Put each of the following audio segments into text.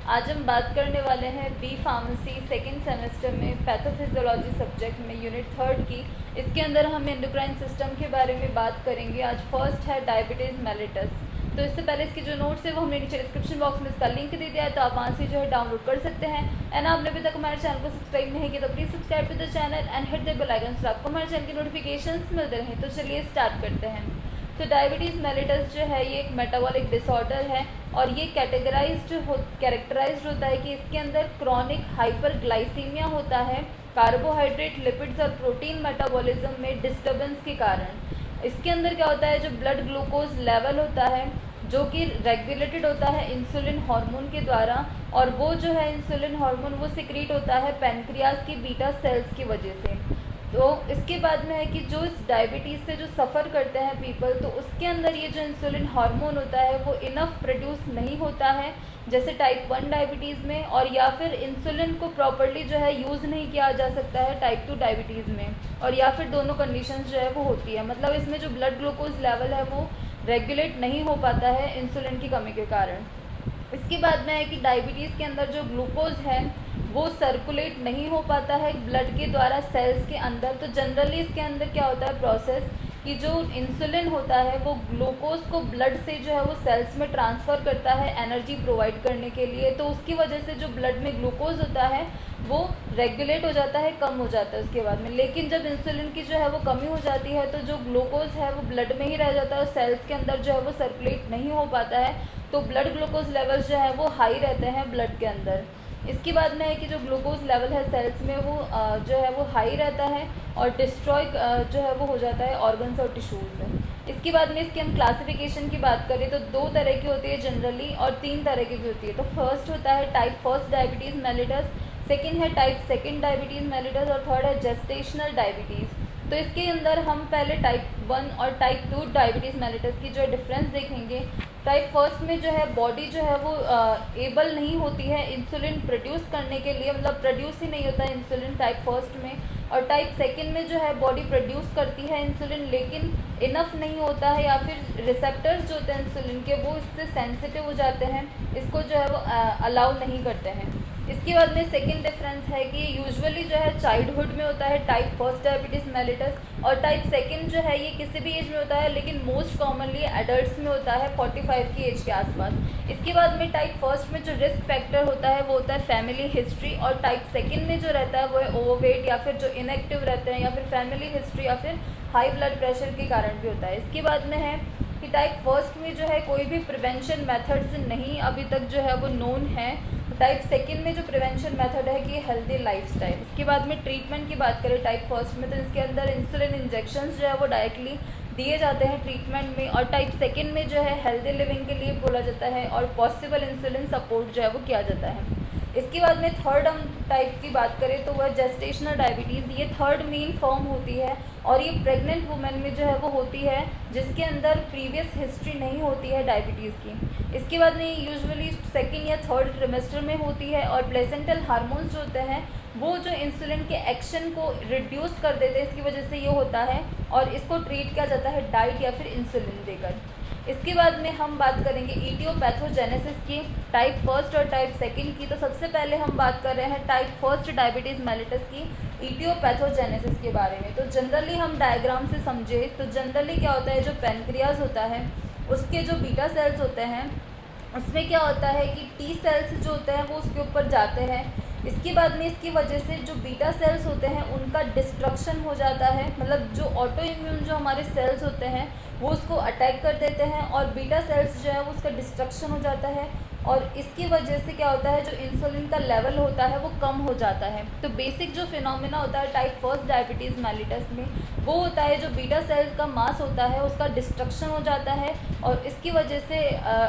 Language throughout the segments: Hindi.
आज हम बात करने वाले हैं बी फार्मेसी सेकेंड सेमेस्टर में पैथोफिजियोलॉजी सब्जेक्ट में यूनिट 3 की। इसके अंदर हम एंडोक्राइन सिस्टम के बारे में बात करेंगे। आज फर्स्ट है डायबिटीज़ मेलिटस। तो इससे पहले इसकी जो नोट्स है वो हमने नीचे डिस्क्रिप्शन बॉक्स में इसका लिंक दे दिया है, तो आप वहाँ से जो है डाउनलोड कर सकते हैं। एंड आपने अभी तक हमारे चैनल को सब्सक्राइब नहीं किया तो please subscribe to the channel and hit the bell icon so आपको हमारे चैनल की नोटिफिकेशंस मिलते रहें। तो चलिए स्टार्ट करते हैं। तो डायबिटीज़ मेलिटस जो है ये एक मेटाबॉलिक डिसऑर्डर है और ये कैरेक्टराइज्ड होता है कि इसके अंदर क्रॉनिक हाइपरग्लाइसीमिया होता है, कार्बोहाइड्रेट, लिपिड्स और प्रोटीन मेटाबॉलिज्म में डिस्टर्बेंस के कारण। इसके अंदर क्या होता है, जो ब्लड ग्लूकोज लेवल होता है जो कि रेगुलेटेड होता है इंसुलिन हार्मोन के द्वारा, और वो जो है इंसुलिन हार्मोन वो सिक्रीट होता है पैनक्रियाज की बीटा सेल्स की वजह से। तो इसके बाद में है कि जो इस डायबिटीज़ से जो सफ़र करते हैं पीपल, तो उसके अंदर ये जो इंसुलिन हार्मोन होता है वो इनफ प्रोड्यूस नहीं होता है जैसे टाइप 1 डायबिटीज़ में, और या फिर इंसुलिन को प्रॉपर्ली जो है यूज़ नहीं किया जा सकता है टाइप 2 डायबिटीज़ में, और या फिर दोनों कंडीशंस जो है वो होती है। मतलब इसमें जो ब्लड ग्लूकोज लेवल है वो रेगुलेट नहीं हो पाता है इंसुलिन की कमी के कारण। इसके बाद में है कि डायबिटीज़ के अंदर जो ग्लूकोज है वो सर्कुलेट नहीं हो पाता है ब्लड के द्वारा सेल्स के अंदर। तो जनरली इसके अंदर क्या होता है प्रोसेस कि जो इंसुलिन होता है वो ग्लूकोज को ब्लड से जो है वो सेल्स में ट्रांसफ़र करता है एनर्जी प्रोवाइड करने के लिए। तो उसकी वजह से जो ब्लड में ग्लूकोज होता है वो रेगुलेट हो जाता है, कम हो जाता है उसके बाद में। लेकिन जब इंसुलिन की जो है वो कमी हो जाती है तो जो ग्लूकोज है वो ब्लड में ही रह जाता है और सेल्स के अंदर जो है वो सर्कुलेट नहीं हो पाता है, तो ब्लड ग्लूकोज लेवल्स जो है वो हाई रहते हैं ब्लड के अंदर। इसके बाद में है कि जो ग्लूकोज लेवल है सेल्स में वो जो है वो हाई रहता है और डिस्ट्रॉय जो है वो हो जाता है ऑर्गन्स और टिश्यूज़ में। इसके बाद में इसकी हम क्लासिफिकेशन की बात करें तो 2 तरह की होती है जनरली और 3 तरह की भी होती है। तो फर्स्ट होता है टाइप 1 डायबिटीज़ मेलिटस, सेकेंड है टाइप 2 डायबिटीज़ मेलिटस और थर्ड है जेस्टेशनल डायबिटीज़। तो इसके अंदर हम पहले टाइप 1 और टाइप 2 डायबिटीज़ मेलिटस की जो डिफरेंस देखेंगे। टाइप 1 में जो है बॉडी जो है वो एबल नहीं होती है इंसुलिन प्रोड्यूस करने के लिए, मतलब प्रोड्यूस ही नहीं होता है इंसुलिन टाइप 1 में। और टाइप 2 में जो है बॉडी प्रोड्यूस करती है इंसुलिन लेकिन इनफ नहीं होता है, या फिर रिसेप्टर्स जो होते हैं इंसुलिन के वो इससे सेंसिटिव हो जाते हैं, इसको जो है वो अलाउ नहीं करते हैं। इसके बाद में सेकंड डिफरेंस है कि यूजुअली जो है चाइल्डहुड में होता है टाइप 1 डायबिटीज़ मेलिटस, और टाइप 2 जो है ये किसी भी एज में होता है लेकिन मोस्ट कॉमनली एडल्ट्स में होता है 45 की एज के आसपास। इसके बाद में टाइप 1 में जो रिस्क फैक्टर होता है वो होता है फैमिली हिस्ट्री, और टाइप 2 में जो रहता है वो है ओवरवेट या फिर जो इनएक्टिव रहते हैं, या फिर फैमिली हिस्ट्री या फिर हाई ब्लड प्रेशर के कारण भी होता है। इसके बाद में है कि टाइप 1 में जो है कोई भी प्रिवेंशन मेथड्स नहीं अभी तक जो है वो नोन है। टाइप 2 में जो प्रिवेंशन मेथड है कि हेल्दी लाइफस्टाइल। इसके बाद में ट्रीटमेंट की बात करें टाइप 1 में, तो इसके अंदर इंसुलिन इंजेक्शंस जो है वो डायरेक्टली दिए जाते हैं ट्रीटमेंट में, और टाइप 2 में जो है हेल्दी लिविंग के लिए बोला जाता है और पॉसिबल इंसुलिन सपोर्ट जो है वो किया जाता है। इसके बाद में थर्ड हम टाइप की बात करें तो वह जेस्टेशनल डायबिटीज़, ये थर्ड मेन फॉर्म होती है और ये प्रेग्नेंट वुमेन में जो है वो होती है जिसके अंदर प्रीवियस हिस्ट्री नहीं होती है डायबिटीज़ की। इसके बाद में यूजुअली सेकेंड या थर्ड ट्रिमेस्टर में होती है, और प्लेसेंटल हार्मोन्स जो होते हैं वो जो इंसुलिन के एक्शन को रिड्यूस कर देते हैं, इसकी वजह से ये होता है, और इसको ट्रीट किया जाता है डाइट या फिर इंसुलिन देकर। इसके बाद में हम बात करेंगे इटियोपैथोजेनेसिस की, टाइप 1 और टाइप 2 की। तो सबसे पहले हम बात कर रहे हैं टाइप 1 डायबिटीज़ मेलिटस की इटियोपैथोजेनेसिस के बारे में। तो जनरली हम डायग्राम से समझे तो जनरली क्या होता है, जो पैनक्रियाज होता है उसके जो बीटा सेल्स होते हैं उसमें क्या होता है कि टी सेल्स जो होते हैं वो उसके ऊपर जाते हैं। इसके बाद में इसकी वजह से जो बीटा सेल्स होते हैं उनका डिस्ट्रक्शन हो जाता है, मतलब जो ऑटो इम्यून जो हमारे सेल्स होते हैं वो उसको अटैक कर देते हैं और बीटा सेल्स जो है वो उसका डिस्ट्रक्शन हो जाता है, और इसकी वजह से क्या होता है, जो इंसुलिन का लेवल होता है वो कम हो जाता है। तो बेसिक जो फिनोमेना होता है टाइप 1 डायबिटीज़ मेलिटस में वो होता है जो बीटा सेल्स का मास होता है उसका डिस्ट्रक्शन हो जाता है, और इसकी वजह से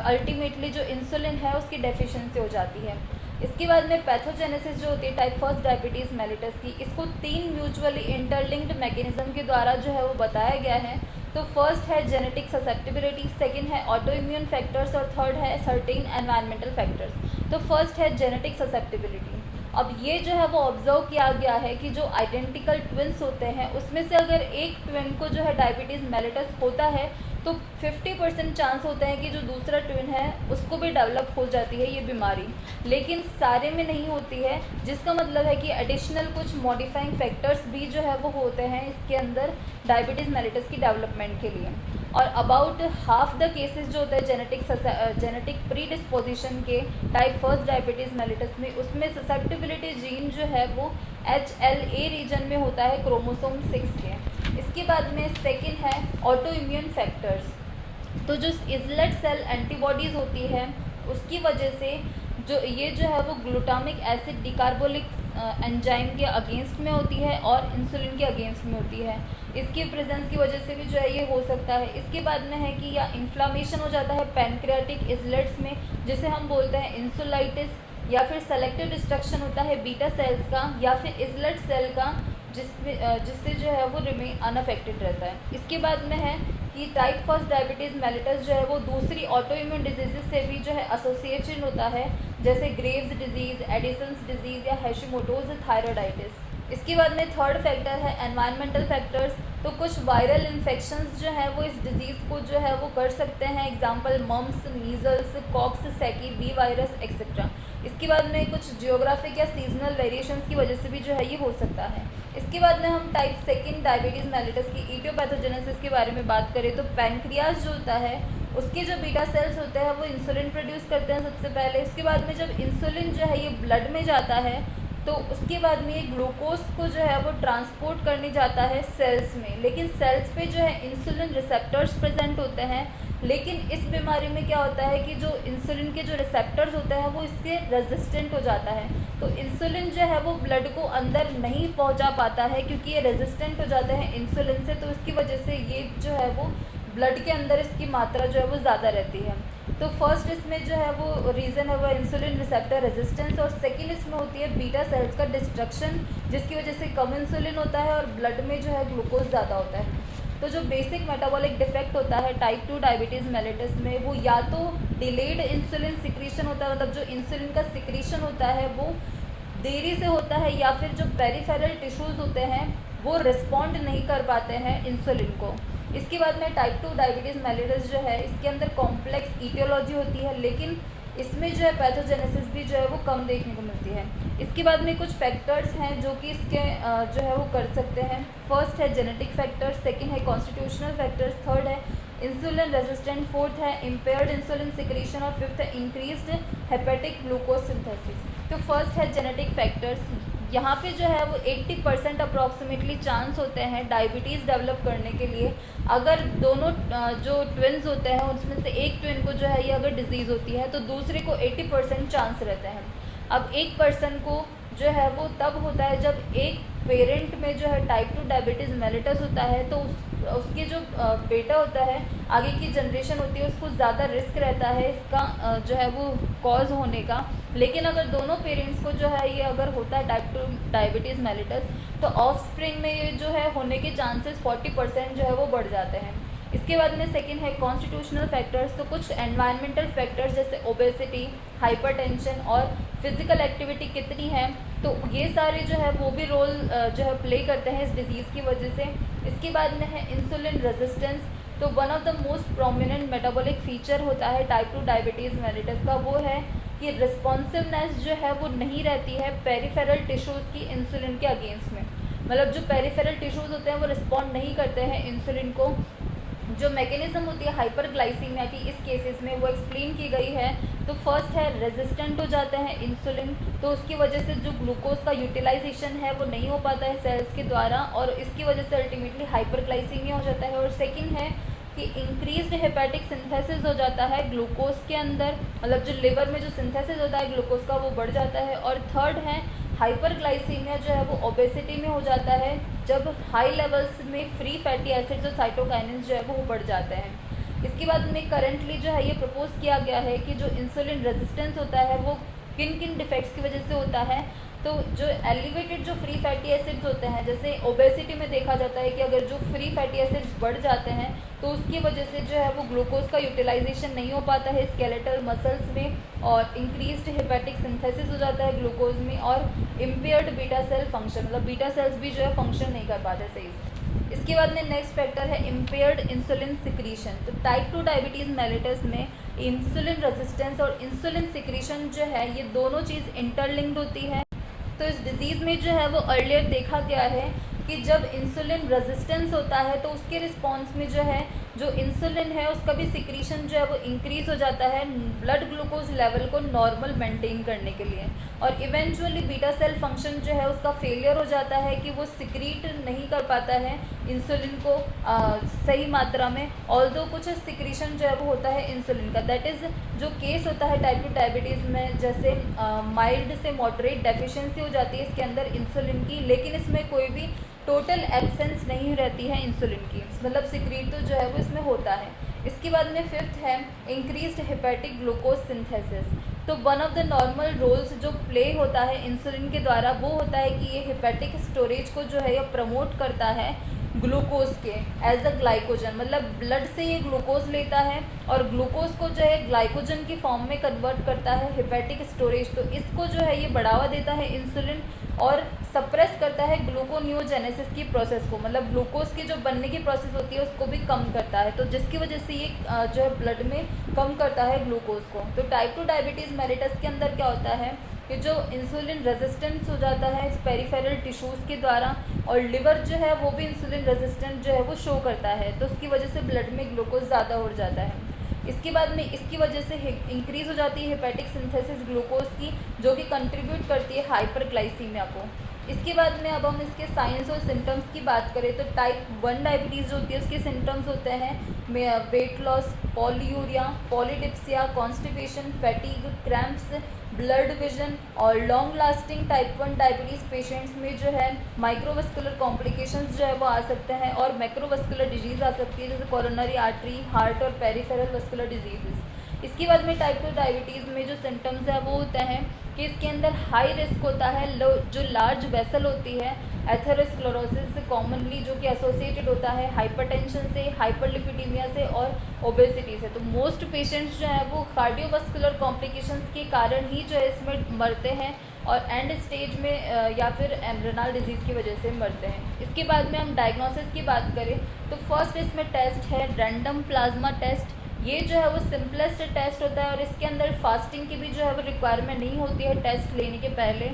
अल्टीमेटली जो इंसुलिन है उसकी डेफिशिएंसी हो जाती है। इसके बाद में पैथोजेनेसिस जो होती है टाइप 1 डायबिटीज़ मेलिटस की, इसको 3 म्यूचुअली इंटरलिंक्ड मैकेनिज्म के द्वारा जो है वो बताया गया है। तो फर्स्ट है जेनेटिक ससेप्टिबिलिटी, सेकंड है ऑटो इम्यून फैक्टर्स और थर्ड है सर्टेन एनवायरमेंटल फैक्टर्स। तो फर्स्ट है जेनेटिक ससेप्टिबिलिटी। अब ये जो है वो ऑब्जर्व किया गया है कि जो आइडेंटिकल ट्विन्स होते हैं उसमें से अगर एक ट्विन को जो है डायबिटीज़ मेलिटस होता है तो 50% चांस होता है कि जो दूसरा ट्विन है उसको भी डेवलप हो जाती है ये बीमारी, लेकिन सारे में नहीं होती है, जिसका मतलब है कि एडिशनल कुछ मॉडिफाइंग फैक्टर्स भी जो है वो होते हैं इसके अंदर डायबिटीज़ मेलिटस की डेवलपमेंट के लिए। और अबाउट हाफ द केसेस जो होता है जेनेटिक प्रीडिस्पोजिशन के टाइप फर्स्ट डायबिटीज़ मेलिटस में, उसमें ससेप्टिबिलिटी जीन जो है वो HLA रीजन में होता है क्रोमोसोम 6 के। इसके बाद में सेकंड है ऑटो इम्यून फैक्टर्स। तो जो इजलेट सेल एंटीबॉडीज़ होती है उसकी वजह से जो है वो ग्लूटामिक एसिड डिकार्बोलिक एंजाइम के अगेंस्ट में होती है और इंसुलिन के अगेंस्ट में होती है। इसकी प्रेजेंस की वजह से भी जो है ये हो सकता है। इसके बाद में है कि या इन्फ्लामेशन हो जाता है पैनक्रियाटिक इजलेट्स में, जिसे हम बोलते हैं इंसुलाइटिस, या फिर सेलेक्टिव डिस्ट्रक्शन होता है बीटा सेल्स का या फिर इजलेट सेल का, जिससे जो है वो रिमेन अनअफेक्टेड रहता है। इसके बाद में है कि टाइप फर्स्ट डायबिटीज़ मेलिटस जो है वो दूसरी ऑटो इम्यून डिजीज़ से भी जो है एसोसिएशन होता है, जैसे ग्रेव्स डिजीज़, एडिसन्स डिजीज़ या हैशिमोटोज थायराइडाइटिस। इसके बाद में थर्ड फैक्टर है एनवायरमेंटल फैक्टर्स। तो कुछ वायरल इन्फेक्शंस जो है वो इस डिज़ीज़ को जो है वो कर सकते हैं, example mumps, measles, coxsackie, B virus etcetera. इसके बाद में कुछ जियोग्राफिक या सीजनल वेरिएशंस की वजह से भी जो है ये हो सकता है। इसके बाद में हम टाइप सेकंड डायबिटीज़ मेलिटस की इडियोपैथोजेनेसिस के बारे में बात करें तो पैनक्रियाज जो होता है उसके जो बीटा सेल्स होते हैं वो इंसुलिन प्रोड्यूस करते हैं सबसे पहले। इसके बाद में जब इंसुलिन जो है ये ब्लड में जाता है तो उसके बाद में ये ग्लूकोज को जो है वो ट्रांसपोर्ट करने जाता है सेल्स में, लेकिन सेल्स पे जो है इंसुलिन रिसेप्टर्स प्रेजेंट होते हैं। लेकिन इस बीमारी में क्या होता है कि जो इंसुलिन के जो रिसेप्टर्स होते हैं वो इसके रेजिस्टेंट हो जाता है, तो इंसुलिन जो है वो ब्लड को अंदर नहीं पहुंचा पाता है क्योंकि ये रेजिस्टेंट हो जाते हैं इंसुलिन से। तो इसकी वजह से ये जो है वो ब्लड के अंदर इसकी मात्रा जो है वो ज़्यादा रहती है। तो फर्स्ट इसमें जो है वो रीज़न है वो इंसुलिन रिसेप्टर रेजिस्टेंस, और सेकंड इसमें होती है बीटा सेल्स का डिस्ट्रक्शन, जिसकी वजह से कम इंसुलिन होता है और ब्लड में जो है ग्लूकोज ज़्यादा होता है। तो जो बेसिक मेटाबॉलिक डिफेक्ट होता है टाइप 2 डायबिटीज़ मेलिटस में, वो या तो डिलेड इंसुलिन सिक्रीशन होता है, मतलब जो इंसुलिन का सिक्रीशन होता है वो देरी से होता है, या फिर जो पेरिफेरल टिश्यूज़ होते हैं वो रिस्पॉन्ड नहीं कर पाते हैं इंसुलिन को। इसके बाद में टाइप 2 डायबिटीज़ मेलिटस जो है इसके अंदर कॉम्प्लेक्स ईटियोलॉजी होती है, लेकिन इसमें जो है पैथोजेनेसिस भी जो है वो कम देखने को मिलती है। इसके बाद में कुछ फैक्टर्स हैं जो कि इसके जो है वो कर सकते हैं। फर्स्ट है जेनेटिक फैक्टर्स, सेकंड है कॉन्स्टिट्यूशनल फैक्टर्स, थर्ड है इंसुलिन रेजिस्टेंट, फोर्थ है इम्पेयर्ड इंसुलिन सिक्रीशन और फिफ्थ है इंक्रीज्ड हेपेटिक ग्लूकोज सिंथेसिस। तो फर्स्ट है जेनेटिक फैक्टर्स। यहाँ पे जो है वो 80% अप्रॉक्सीमेटली चांस होते हैं डायबिटीज़ डेवलप करने के लिए अगर दोनों जो ट्विन्स होते हैं उसमें से एक ट्विन को जो है ये अगर डिजीज़ होती है तो दूसरे को 80% चांस रहते हैं। अब एक पर्सन को जो है वो तब होता है जब एक पेरेंट में जो है टाइप 2 डायबिटीज़ मेलिटस होता है तो उसके जो बेटा होता है आगे की जनरेशन होती है उसको ज़्यादा रिस्क रहता है इसका जो है वो कॉज होने का। लेकिन अगर दोनों पेरेंट्स को जो है ये अगर होता है टाइप 2 डायबिटीज़ मेलिटस तो ऑफस्प्रिंग में ये जो है होने के चांसेस 40% जो है वो बढ़ जाते हैं। इसके बाद में सेकंड है कॉन्स्टिट्यूशनल फैक्टर्स। तो कुछ एनवायरमेंटल फैक्टर्स जैसे ओबेसिटी, हाइपरटेंशन और फिजिकल एक्टिविटी कितनी है, तो ये सारे जो है वो भी रोल जो है प्ले करते हैं इस डिज़ीज़ की वजह से। इसके बाद में है इंसुलिन रेजिस्टेंस। तो one of the most prominent metabolic feature होता है टाइप 2 डायबिटीज़ मेलिटस का, वो है कि रिस्पॉन्सिवनेस जो है वो नहीं रहती है पेरिफेरल टिश्यूज़ की इंसुलिन के अगेंस्ट में, मतलब जो पेरिफेरल टिश्यूज़ होते हैं वो रिस्पॉन्ड नहीं करते हैं इंसुलिन को। जो मैकेनिज्म होती है हाइपरग्लाइसीमिया की इस केसेस में वो एक्सप्लेन की गई है। तो फर्स्ट है रेजिस्टेंट हो जाते हैं इंसुलिन, तो उसकी वजह से जो ग्लूकोज का यूटिलाइजेशन है वो नहीं हो पाता है सेल्स के द्वारा और इसकी वजह से अल्टीमेटली हाइपरग्लाइसीमिया हो जाता है। और सेकंड है कि इंक्रीज्ड हेपेटिक सिंथेसिस हो जाता है ग्लूकोज के अंदर, मतलब जो लिवर में जो सिंथेसिस होता है ग्लूकोज का वो बढ़ जाता है। और थर्ड है हाइपरग्लाइसीमिया जो है वो ओबेसिटी में हो जाता है जब हाई लेवल्स में फ्री फैटी एसिड्स और साइटोकाइनेंस जो है वो बढ़ जाते हैं। इसके बाद में करंटली जो है ये प्रपोज किया गया है कि जो इंसुलिन रेजिस्टेंस होता है वो किन किन डिफेक्ट्स की वजह से होता है, तो जो एलिवेटेड जो फ्री फैटी एसिड्स होते हैं, जैसे ओबेसिटी में देखा जाता है कि अगर जो फ्री फैटी एसिड्स बढ़ जाते हैं तो उसकी वजह से जो है वो ग्लूकोज का यूटिलाइजेशन नहीं हो पाता है स्केलेटल मसल्स में, और इंक्रीज्ड हेपेटिक सिंथेसिस हो जाता है ग्लूकोज में, और इम्पेयर्ड बीटा सेल फंक्शन, मतलब बीटा सेल्स भी जो है फंक्शन नहीं कर पाते सही से। इसके बाद में नेक्स्ट फैक्टर है इम्पेयर्ड इंसुलिन सिक्रीशन। तो टाइप 2 डायबिटीज़ मेलिटस में इंसुलिन रेजिस्टेंस और इंसुलिन सिक्रीशन जो है ये दोनों चीज़ इंटरलिंक्ड होती है। तो इस डिज़ीज़ में जो है वो अर्लियर देखा गया है कि जब इंसुलिन रेजिस्टेंस होता है तो उसके रिस्पॉन्स में जो है जो इंसुलिन है उसका भी सिक्रीशन जो है वो इंक्रीज़ हो जाता है ब्लड ग्लूकोज लेवल को नॉर्मल मेंटेन करने के लिए, और इवेंचुअली बीटा सेल फंक्शन जो है उसका फेलियर हो जाता है कि वो सिक्रीट नहीं कर पाता है इंसुलिन को सही मात्रा में, ऑल्दो कुछ सिक्रीशन जो है वो होता है इंसुलिन का। दैट इज़ जो केस होता है टाइप 2 डायबिटीज़ में, जैसे माइल्ड से मॉडरेट डेफिशिएंसी हो जाती है इसके अंदर इंसुलिन की, लेकिन इसमें कोई भी टोटल एब्सेंस नहीं रहती है इंसुलिन की, मतलब सिक्रीट तो जो है वो इसमें होता है। इसके बाद में फिफ्थ है इंक्रीज्ड हेपेटिक ग्लूकोज सिंथेसिस। तो one of the normal roles जो प्ले होता है इंसुलिन के द्वारा वो होता है कि ये हेपेटिक स्टोरेज को जो है ये प्रमोट करता है ग्लूकोज के एज अ ग्लाइकोजन, मतलब ब्लड से ये ग्लूकोज लेता है और ग्लूकोज को जो है ग्लाइकोजन की फॉर्म में कन्वर्ट करता है हेपेटिक स्टोरेज। तो इसको जो है ये बढ़ावा देता है इंसुलिन और सप्रेस करता है ग्लूकोनियोजेनेसिस की प्रोसेस को, मतलब ग्लूकोज की जो बनने की प्रोसेस होती है उसको भी कम करता है, तो जिसकी वजह से ये जो है ब्लड में कम करता है ग्लूकोज को। तो टाइप 2 डायबिटीज़ मेलिटस के अंदर क्या होता है कि जो इंसुलिन रेजिस्टेंस हो जाता है पेरिफेरल टिश्यूज़ के द्वारा, और लिवर जो है वो भी इंसुलिन रेजिस्टेंट जो है वो शो करता है, तो उसकी वजह से ब्लड में ग्लूकोज ज़्यादा हो जाता है। इसके बाद में इसकी वजह से इंक्रीज़ हो जाती है हेपेटिक सिंथेसिस ग्लूकोज की, जो कि कंट्रीब्यूट करती है हाइपरग्लाइसीमिया को। इसके बाद में अब हम इसके साइंस और सिम्टम्स की बात करें तो टाइप 1 डायबिटीज़ जो होती है उसके सिम्टम्स होते हैं weight loss, polyuria, polydipsia, constipation, fatigue, cramps, blurred vision, और long lasting type 1 diabetes patients में जो है माइक्रोवस्कुलर कॉम्प्लिकेशंस जो है वो आ सकते हैं, और मैक्रोवस्कुलर डिजीज़ आ सकती है जैसे कोरोनरी आर्टरी, हार्ट और पेरिफेरल वस्कुलर डिजीज़। इसके बाद में टाइप 2 डायबिटीज़ में जो सिम्टम्स है वो होते हैं कि इसके अंदर हाई रिस्क होता है जो लार्ज वेसल होती है एथेरोस्क्लेरोसिस से कॉमनली, जो कि एसोसिएटेड होता है हाइपरटेंशन से, हाइपरलिपिडीमिया से और ओबेसिटी से। तो मोस्ट पेशेंट्स जो है वो कार्डियोवास्कुलर कॉम्प्लिकेशंस के कारण ही जो है इसमें मरते हैं, और एंड स्टेज में या फिर रेनल डिजीज़ की वजह से मरते हैं। इसके बाद में हम डायग्नोसिस की बात करें तो फर्स्ट इसमें टेस्ट है रैंडम प्लाज्मा टेस्ट। ये जो है वो सिंपलेस्ट टेस्ट होता है और इसके अंदर फास्टिंग की भी जो है वो रिक्वायरमेंट नहीं होती है टेस्ट लेने के पहले।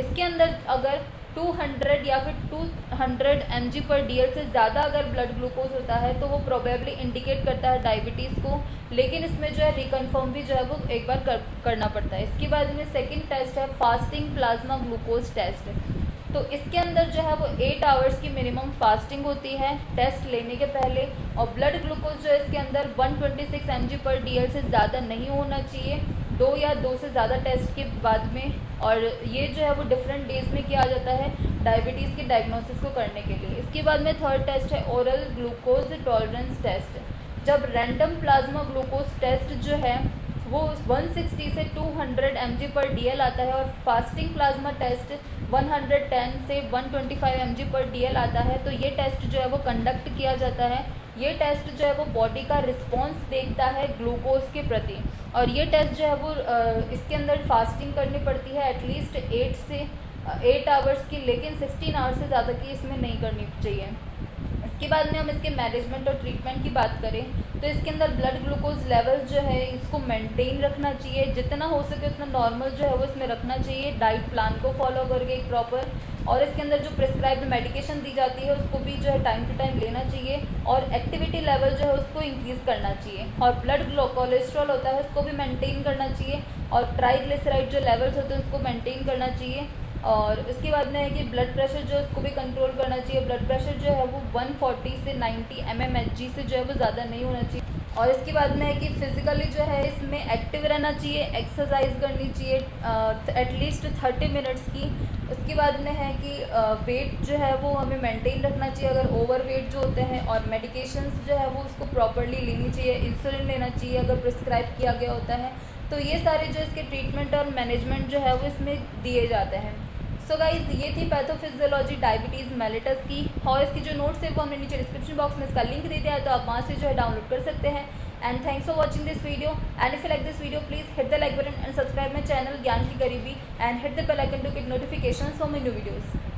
इसके अंदर अगर 200 या फिर 200 mg/dl से ज़्यादा अगर ब्लड ग्लूकोज होता है तो वो प्रोबेबली इंडिकेट करता है डायबिटीज़ को, लेकिन इसमें जो है रिकन्फर्म भी जो है वो एक बार करना पड़ता है। इसके बाद में सेकंड टेस्ट है फास्टिंग प्लाज्मा ग्लूकोज टेस्ट। तो इसके अंदर जो है वो 8 आवर्स की मिनिमम फास्टिंग होती है टेस्ट लेने के पहले, और ब्लड ग्लूकोज जो है इसके अंदर 126 mg/dl से ज़्यादा नहीं होना चाहिए 2 या 2 से ज़्यादा टेस्ट के बाद में, और ये जो है वो डिफरेंट डेज में किया जाता है डायबिटीज़ के डायग्नोसिस को करने के लिए। इसके बाद में थर्ड टेस्ट है ओरल ग्लूकोज टॉलरेंस टेस्ट। जब रैंडम प्लाज्मा ग्लूकोज टेस्ट जो है वो 160 से 200 mg/dl आता है, और फास्टिंग प्लाज्मा टेस्ट 110 से 125 mg/dl आता है। तो ये टेस्ट जो है वो कंडक्ट किया जाता है। ये टेस्ट जो है वो बॉडी का रिस्पॉन्स देखता है ग्लूकोज के प्रति, और ये टेस्ट जो है वो इसके अंदर फास्टिंग करनी पड़ती है एटलीस्ट 8 आवर्स की, लेकिन 16 आवर्स से ज़्यादा की इसमें नहीं करनी चाहिए। इसके बाद में हम इसके मैनेजमेंट और ट्रीटमेंट की बात करें तो इसके अंदर ब्लड ग्लूकोज लेवल जो है इसको मेंटेन रखना चाहिए, जितना हो सके उतना नॉर्मल जो है वो इसमें रखना चाहिए, डाइट प्लान को फॉलो करके एक प्रॉपर, और इसके अंदर जो प्रिस्क्राइब्ड मेडिकेशन दी जाती है उसको भी जो है टाइम टू टाइम लेना चाहिए, और एक्टिविटी लेवल जो है उसको इंक्रीज़ करना चाहिए, और ब्लड कोलेस्ट्रॉल होता है उसको भी मेंटेन करना चाहिए, और ट्राइग्लिसराइड जो लेवल्स होते हैं उसको मेंटेन करना चाहिए। और इसके बाद में है कि ब्लड प्रेशर जो है उसको भी कंट्रोल करना चाहिए। ब्लड प्रेशर जो है वो 140 से 90 mmHg से जो है वो ज़्यादा नहीं होना चाहिए। और इसके बाद में है कि फिज़िकली जो है इसमें एक्टिव रहना चाहिए, एक्सरसाइज करनी चाहिए एटलीस्ट 30 मिनट्स की। उसके बाद में है कि वेट जो है वो हमें मेंटेन रखना चाहिए अगर ओवर वेट जो होते हैं, और मेडिकेशंस जो है वो उसको प्रॉपर्ली लेनी चाहिए, इंसुलिन लेना चाहिए अगर प्रिस्क्राइब किया गया होता है। तो ये सारे जो इसके ट्रीटमेंट और मैनेजमेंट जो है वो इसमें दिए जाते हैं। सो गाइज ये थी पैथोफिजियोलॉजी डायबिटीज़ मेलिटस की, और इसकी जो नोट्स है वो हमने नीचे डिस्क्रिप्शन बॉक्स में इसका लिंक दे दिया है, तो आप वहाँ से जो है डाउनलोड कर सकते हैं। And thanks for watching this video, and if you like this video please hit the like button and subscribe my channel ज्ञान की करीबी, and hit the bell icon to get notification for my new videos.